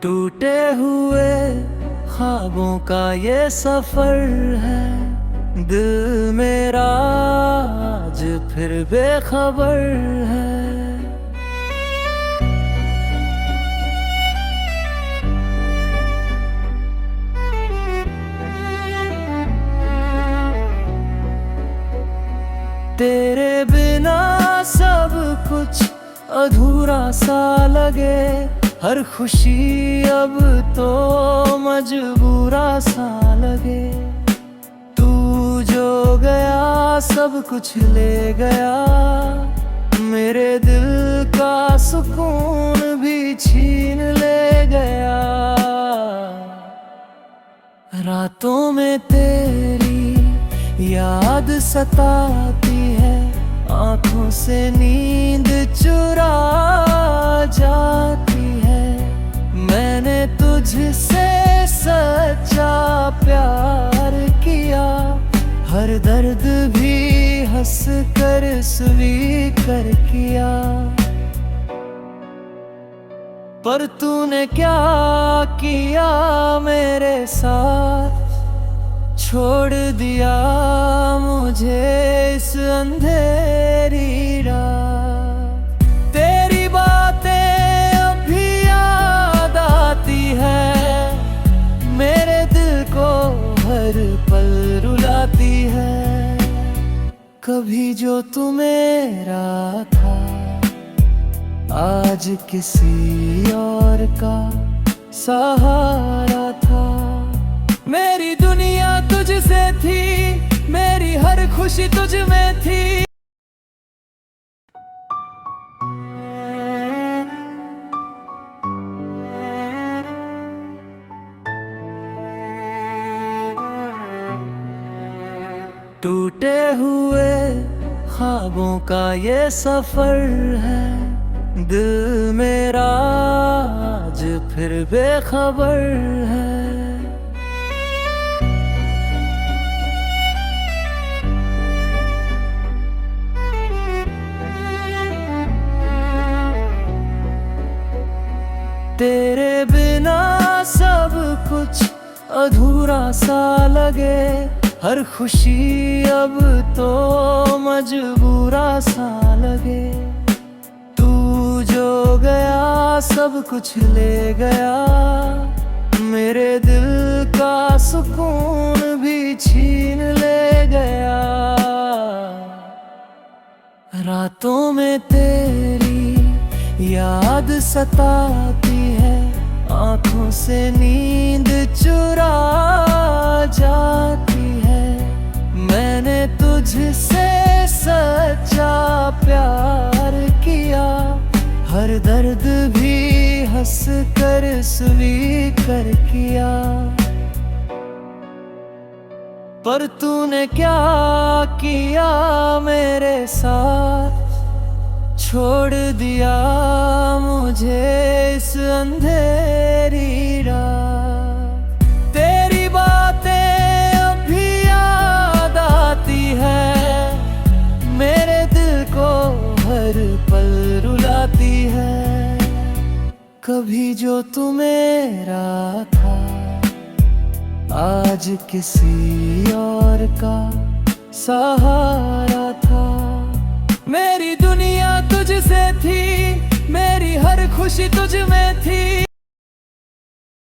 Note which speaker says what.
Speaker 1: टूटे हुए ख्वाबों का ये सफर है। दिल मेरा आज फिर बेखबर है। तेरे बिना सब कुछ अधूरा सा लगे। हर खुशी अब तो मजबूरा सा लगे। तू जो गया सब कुछ ले गया। मेरे दिल का सुकून भी छीन ले गया। रातों में तेरी याद सताती है। आंखों से नींद चुरा जाती है। मैंने तुझसे सच्चा प्यार किया। हर दर्द भी हंस कर स्वीकार किया। पर तूने क्या किया मेरे साथ। छोड़ दिया मुझे इस अंधेरी रात। तेरी बातें अब भी याद आती है। मेरे दिल को हर पल रुलाती है। कभी जो तू मेरा था आज किसी और का सहारा था। मेरी दुनिया तुझसे थी। मेरी हर खुशी तुझ में थी। टूटे हुए ख्वाबों का ये सफर है। दिल मेरा आज फिर बेखबर है। तेरे बिना सब कुछ अधूरा सा लगे। हर खुशी अब तो मजबूरा सा लगे। तू जो गया सब कुछ ले गया। मेरे दिल का सुकून भी छीन ले गया। रातों में तेरी याद सताती है। आंखों से नींद चुरा जाती है। मैंने तुझसे सच्चा प्यार किया। हर दर्द भी हंस कर स्वीकार किया। पर तूने क्या किया मेरे साथ। छोड़ दिया मुझे इस अंधेरी रात। तेरी बातें अब भी याद आती है। मेरे दिल को हर पल रुलाती है। कभी जो तू मेरा था आज किसी और का सहारा था। मेरी दुनिया तुझसे थी। मेरी हर खुशी तुझ में थी।